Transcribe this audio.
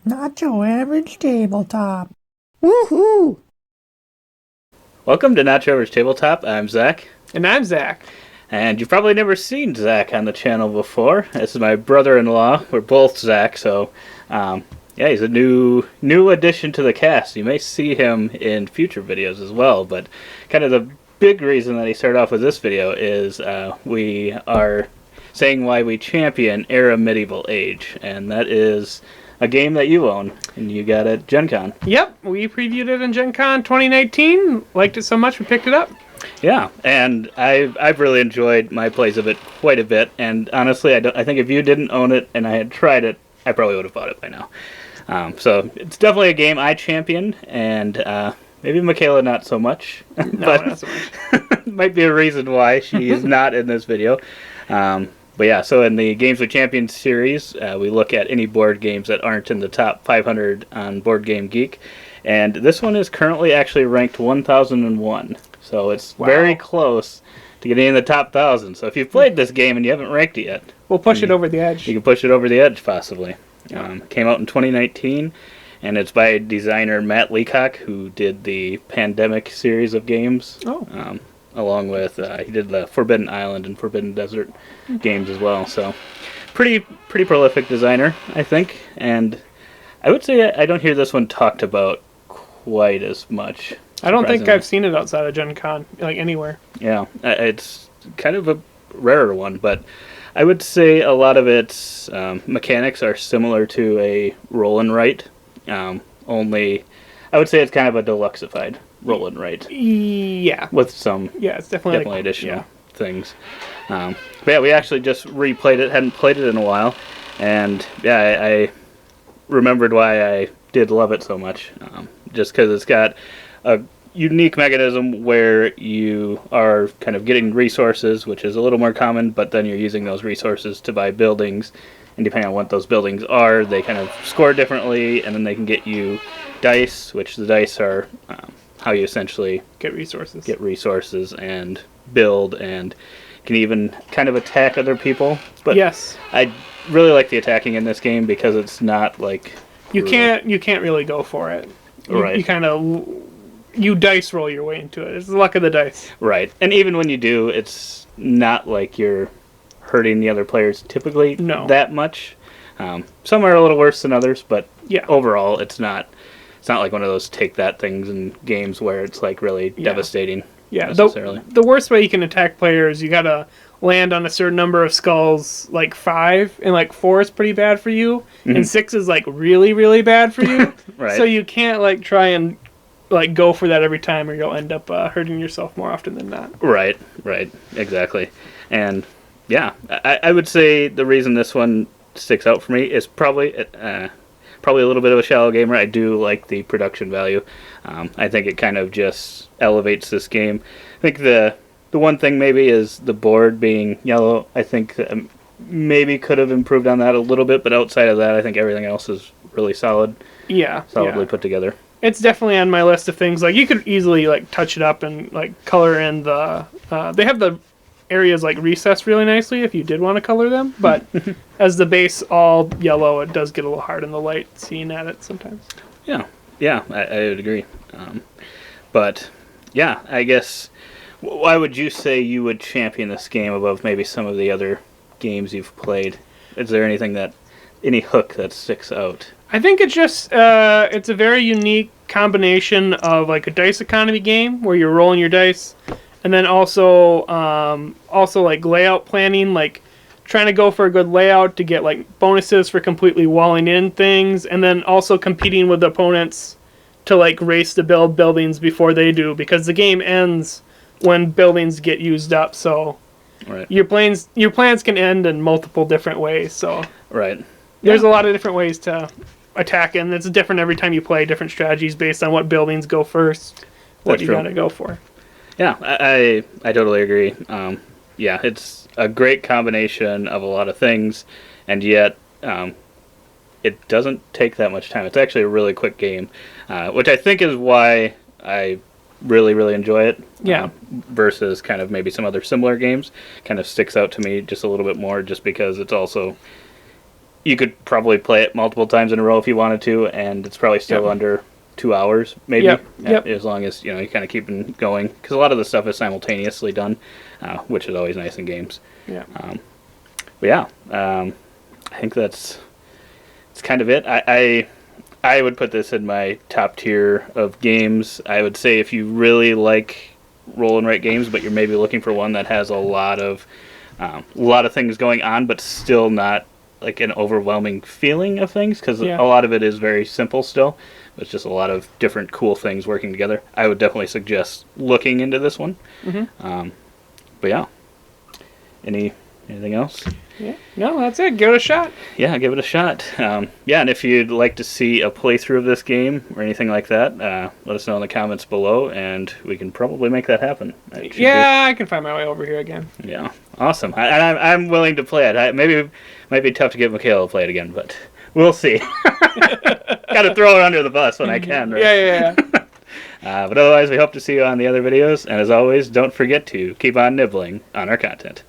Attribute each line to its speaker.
Speaker 1: Not your average tabletop. Woohoo!
Speaker 2: Welcome to Not Your Average Tabletop. I'm Zach.
Speaker 3: And I'm Zach.
Speaker 2: And you've probably never seen Zach on the channel before. This is my brother-in-law. We're both Zach, so he's a new addition to the cast. You may see him in future videos as well, but kind of the big reason that he started off with this video is we are saying why we champion Era Medieval Age, and that is a game that you own, and you got at Gen Con.
Speaker 3: Yep, we previewed it in Gen Con 2019. Liked it so much, we picked it up.
Speaker 2: Yeah, and I've really enjoyed my plays of it quite a bit, and honestly, I think if you didn't own it and I had tried it, I probably would have bought it by now. So it's definitely a game I champion, and maybe Michaela not so much.
Speaker 3: No,
Speaker 2: but
Speaker 3: not so much.
Speaker 2: might be a reason why she is not in this video. But yeah, so in the Games with Champions series, we look at any board games that aren't in the top 500 on Board Game Geek. And this one is currently actually ranked 1001. So it's very close to getting in the top 1,000. So if you've played this game and you haven't ranked it yet,
Speaker 3: We'll push it over the edge.
Speaker 2: you can push it over the edge possibly. Came out in 2019, and it's by designer Matt Leacock, who did the Pandemic series of games. Along with he did the Forbidden Island and Forbidden Desert games as well. So pretty prolific designer, I think. And I would say I don't hear this one talked about quite as much.
Speaker 3: I don't think I've seen it outside of Gen Con, like anywhere.
Speaker 2: Yeah, it's kind of a rarer one, but I would say a lot of its mechanics are similar to a roll and write. Only, I would say it's kind of a deluxeified roll and write.
Speaker 3: Yeah.
Speaker 2: With some
Speaker 3: it's definitely
Speaker 2: additional things. But yeah, we actually just replayed it, hadn't played it in a while, and yeah, I remembered why I did love it so much. Just because it's got a unique mechanism where you are kind of getting resources, which is a little more common, but then you're using those resources to buy buildings, and depending on what those buildings are, they kind of score differently, and then they can get you dice, which the dice are how you essentially
Speaker 3: get resources
Speaker 2: and build, and can even kind of attack other people. But
Speaker 3: yes,
Speaker 2: I really like the attacking in this game because it's not like
Speaker 3: you can't really go for it.
Speaker 2: Right.
Speaker 3: You kind of dice roll your way into it. It's the luck of the dice.
Speaker 2: Right. And even when you do, it's not like you're hurting the other players typically that much. Some are a little worse than others, but overall it's not like one of those take that things in games where it's like really devastating.
Speaker 3: Yeah, the worst way you can attack players, you gotta land on a certain number of skulls, like 5, and like 4 is pretty bad for you, and 6 is like really, really bad for you.
Speaker 2: Right.
Speaker 3: So you can't like try and like go for that every time, or you'll end up hurting yourself more often than not.
Speaker 2: Right, exactly. And yeah, I would say the reason this one sticks out for me is probably a little bit of a shallow gamer. I do like the production value. I think it kind of just elevates this game. I think the one thing maybe is the board being yellow. I think maybe could have improved on that a little bit, but outside of that, I think everything else is really solid. Solidly put together.
Speaker 3: It's definitely on my list of things. Like you could easily like touch it up and like color in the. They have the areas like recessed really nicely if you did want to color them, but as the base all yellow, it does get a little hard in the light seeing at it sometimes.
Speaker 2: Yeah, I would agree. But yeah, I guess why would you say you would champion this game above maybe some of the other games you've played? Is there any hook that sticks out?
Speaker 3: I think it's just it's a very unique combination of like a dice economy game where you're rolling your dice, and then also like layout planning, like trying to go for a good layout to get like bonuses for completely walling in things, and then also competing with opponents to like race to build buildings before they do, because the game ends when buildings get used up. So your plans can end in multiple different ways. So there's a lot of different ways to attack, and it's different every time you play. Different strategies based on what buildings go first, what you gotta go for.
Speaker 2: Yeah, I totally agree. It's a great combination of a lot of things, and yet it doesn't take that much time. It's actually a really quick game, which I think is why I really, really enjoy it. Versus kind of maybe some other similar games. Kind of sticks out to me just a little bit more just because it's also you could probably play it multiple times in a row if you wanted to, and it's probably still
Speaker 3: Yep.
Speaker 2: under 2 hours, maybe.
Speaker 3: Yep.
Speaker 2: As long as you kind of keep it going, because a lot of the stuff is simultaneously done, which is always nice in games.
Speaker 3: Yeah.
Speaker 2: But yeah, I think it's kind of it. I would put this in my top tier of games. I would say if you really like roll and write games, but you're maybe looking for one that has a lot of things going on, but still not like an overwhelming feeling of things, because
Speaker 3: Yeah.
Speaker 2: a lot of it is very simple still. It's just a lot of different cool things working together. I would definitely suggest looking into this one. But yeah, anything else?
Speaker 3: Yeah. No, that's it. Give it a shot.
Speaker 2: Yeah, give it a shot. Yeah, and if you'd like to see a playthrough of this game or anything like that, let us know in the comments below, and we can probably make that happen.
Speaker 3: Yeah, I can find my way over here again.
Speaker 2: Yeah, awesome. I'm willing to play it. Maybe it might be tough to get Mikhail to play it again, but we'll see. Got to throw it under the bus when I can, right?
Speaker 3: Yeah.
Speaker 2: But otherwise, we hope to see you on the other videos, and as always, don't forget to keep on nibbling on our content.